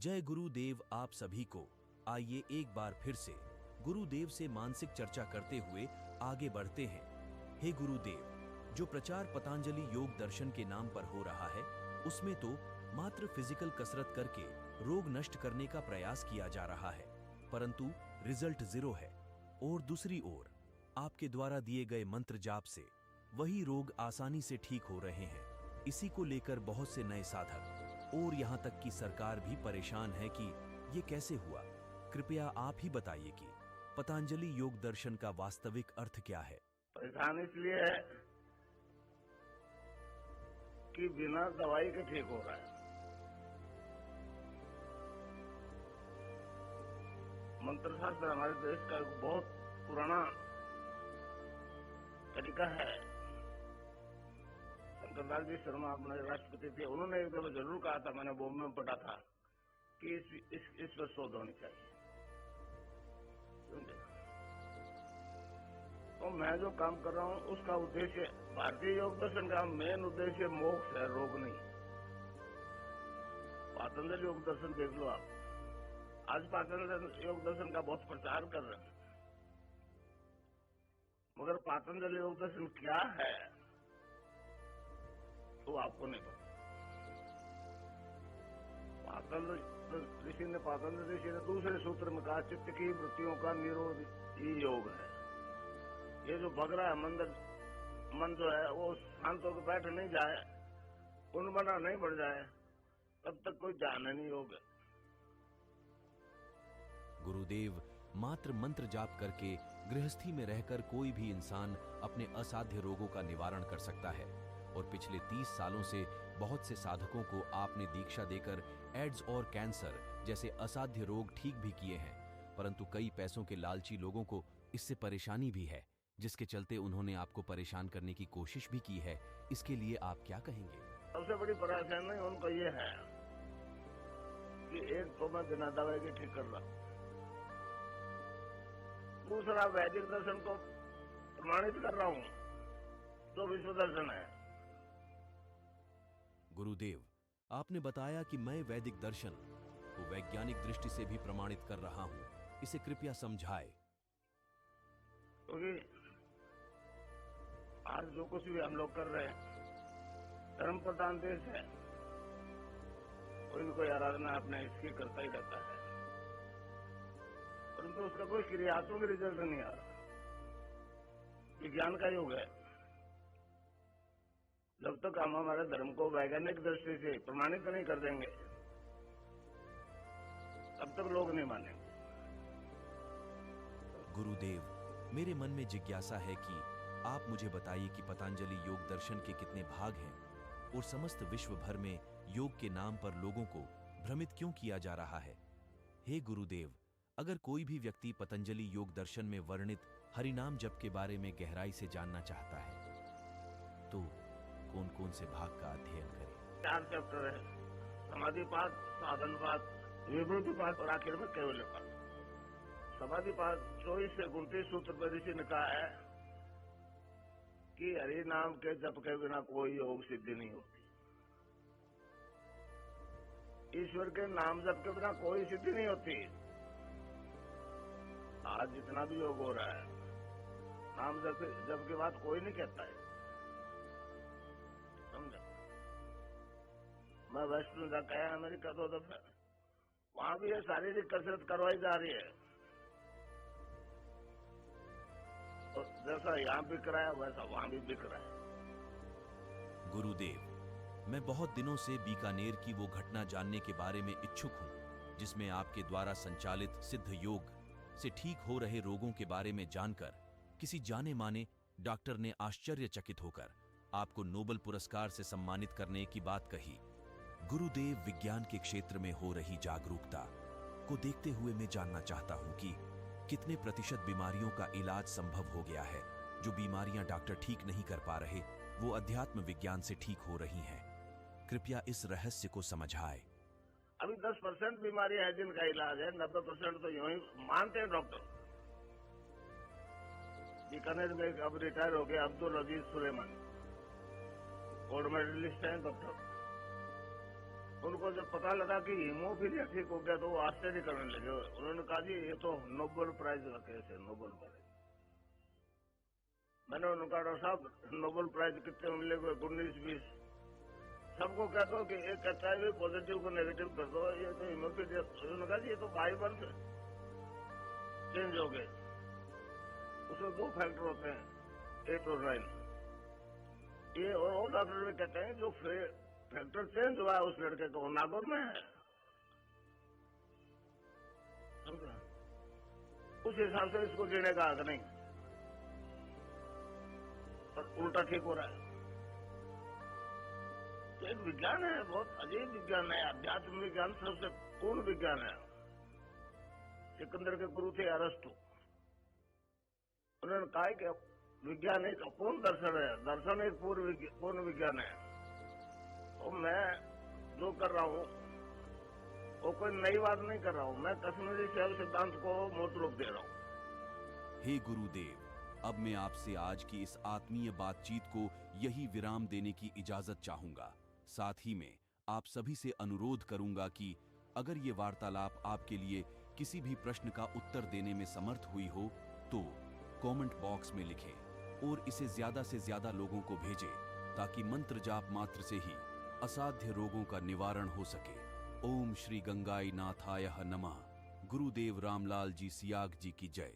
जय गुरुदेव आप सभी को। आइए एक बार फिर से गुरुदेव से मानसिक चर्चा करते हुए आगे बढ़ते हैं। हे गुरुदेव, जो प्रचार पतंजलि योग दर्शन के नाम पर हो रहा है, उसमें तो मात्र फिजिकल कसरत करके रोग नष्ट करने का प्रयास किया जा रहा है, परंतु रिजल्ट जीरो है। और दूसरी ओर आपके द्वारा दिए गए मंत्र जाप से वही रोग आसानी से ठीक हो रहे हैं। इसी को लेकर बहुत से नए साधक और यहाँ तक कि सरकार भी परेशान है कि ये कैसे हुआ। कृपया आप ही बताइए कि पतंजलि योग दर्शन का वास्तविक अर्थ क्या है। परेशान इसलिए है कि बिना दवाई के ठीक हो रहा है। मंत्र शास्त्र हमारे देश का एक बहुत पुराना तरीका है। शंकरदास जी शर्मा अपने राष्ट्रपति थे, उन्होंने एक दफा जरूर कहा था, मैंने बॉम्बे में पढ़ा था कि इस पर शोध होनी चाहिए। तो मैं जो काम कर रहा हूँ उसका उद्देश्य, भारतीय योग दर्शन का मेन उद्देश्य मोक्ष है, रोग नहीं। पतंजलि योग दर्शन देख लो आप, आज पतंजलि योग दर्शन का बहुत प्रचार कर रहे हैं, मगर पतंजलि योग दर्शन क्या है तो आपको नहीं पता। पतंजलि ऋषि ने दूसरे सूत्र में कहा, चित्त की वृत्तियों का निरोध ही योग है। ये जो भग रहा है मन जो है वो शांत होकर बैठ नहीं जाए, पुण्य बना नहीं बढ़ जाए, तब तक कोई ध्यान नहीं होगा। गुरुदेव, मात्र मंत्र जाप करके गृहस्थी में रहकर कोई भी इंसान अपने असाध्य रोगों का निवारण कर सकता है। और पिछले 30 सालों से बहुत से साधकों को आपने दीक्षा देकर एड्स और कैंसर जैसे असाध्य रोग ठीक भी किए हैं, परंतु कई पैसों के लालची लोगों को इससे परेशानी भी है, जिसके चलते उन्होंने आपको परेशान करने की कोशिश भी की है। इसके लिए आप क्या कहेंगे? सबसे बड़ी परेशानी उनको ये है कि एक तो मैं बिना दवाई के ठीक कर रहा हूं, दूसरा वैदिक दर्शन को प्रमाणित कर रहा हूं, तो विश्व दर्शन है। गुरुदेव, आपने बताया कि मैं वैदिक दर्शन को वैज्ञानिक दृष्टि से भी प्रमाणित कर रहा हूं, इसे कृपया समझाए। क्योंकि आज जो कुछ भी हम लोग कर रहे हैं, धर्म प्रधान देश है, कोई न कोई आराधना अपने इसकी करता ही रहता है, परंतु उसका कोई क्रियात्मक रिजल्ट नहीं आ रहा। विज्ञान का युग है, जब तक हम हमारे धर्म को वैज्ञानिक दृष्टि से प्रमाणित नहीं कर देंगे, तब तक लोग नहीं मानेंगे। गुरुदेव, मेरे मन में जिज्ञासा है कि आप मुझे बताइए कि पतंजलि योग दर्शन के कितने भाग हैं और समस्त विश्व भर में योग के नाम पर लोगों को भ्रमित क्यों किया जा रहा है। हे गुरुदेव, अगर कोई भी व्यक्ति पतंजलि योग दर्शन में वर्णित हरिनाम जप के बारे में गहराई से जानना चाहता है, तो कौन कौन से भाग का अध्ययन करें? 4 चैप्टर है, समाधिपात, साधनपात, विभूतिपात और आखिर में कैवल्यपात। समाधिपात 24 से 29 सूत्र पर ऋषि ने कहा है कि हरि नाम के जप के बिना कोई योग सिद्धि नहीं होती। ईश्वर के नाम जप के बिना कोई सिद्धि नहीं होती। आज जितना भी योग हो रहा है, नाम जप के बाद कोई नहीं कहता है, समझा। मैं वैष्णो जाकर आया अमेरिका 2 दफे, वहां भी ये शारीरिक कसरत करवाई जा रही है, तो जैसा यहाँ बिक रहा है वैसा वहां भी बिक रहा है। गुरुदेव, मैं बहुत दिनों से बीकानेर की वो घटना जानने के बारे में इच्छुक हूं, जिसमें आपके द्वारा संचालित सिद्ध योग से ठीक हो रहे रोगों के बारे में जानकर किसी जाने माने डॉक्टर ने आश्चर्यचकित होकर आपको नोबेल पुरस्कार से सम्मानित करने की बात कही। गुरुदेव, विज्ञान के क्षेत्र में हो रही जागरूकता को देखते हुए मैं जानना चाहता हूं कि कितने प्रतिशत बीमारियों का इलाज संभव हो गया है। जो बीमारियां डॉक्टर ठीक नहीं कर पा रहे, वो अध्यात्म विज्ञान से ठीक हो रही हैं। कृपया इस रहस्य को समझाएं। अभी 10% बीमारी है जिनका इलाज है, 90% तो यूं ही मानते हैं डॉक्टर। बीकानेर में अब रिटायर हो गए अब्दुल अजीज सुलेमान, गोल्ड मेडलिस्ट हैं डॉक्टर। उनको जब पता लगा कि हीमोफीलिया ठीक हो गया तो वो आश्चर्य करने लगे। उन्होंने कहा जी ये तो नोबेल प्राइज का केस है, नोबेल प्राइज। मैंने उन्होंने कहा डॉक्टर साहब नोबेल प्राइज कितने मिलेंगे? 19-20। सबको कहते हो कि एक कहता है पॉजिटिव को नेगेटिव कर दो, ये तो हीमोफीलिया। उन्होंने कहा ये तो बाई बर्थ चेंज हो गए। उसमें 2 फैक्टर होते हैं, 8 और 9। ये और डॉक्टर भी कहते हैं जो फैक्टर चेंज हुआ है उस लड़के को नागौर में है, समझा? उस हिसाब से इसको जीने का हक नहीं, पर उल्टा ठीक हो रहा है। तो एक विज्ञान है, बहुत अजीब विज्ञान है। अध्यात्म विज्ञान सबसे पूर्ण विज्ञान है। सिकंदर के गुरु थे अरस्तु। उन्होंने कहा कि विज्ञान एक अपूर्ण दर्शन है, दर्शन एक पूर्ण विज्ञान है। तो मैं जो कर रहा हूँ वो कोई नई बात नहीं कर रहा हूँ, मैं कश्मीरी शैव सिद्धांत को मूर्त रूप दे रहा हूँ। हे गुरुदेव, अब मैं आपसे आज की इस आत्मीय बातचीत को यही विराम देने की इजाजत चाहूंगा। साथ ही में आप सभी से अनुरोध करूंगा कि अगर ये वार्तालाप आपके लिए किसी भी प्रश्न का उत्तर देने में समर्थ हुई हो तो कमेंट बॉक्स में लिखें और इसे ज्यादा से ज्यादा लोगों को भेजें ताकि मंत्र जाप मात्र से ही असाध्य रोगों का निवारण हो सके। ओम श्री गंगाई नाथाय नमः। गुरुदेव रामलाल जी सियाग जी की जय।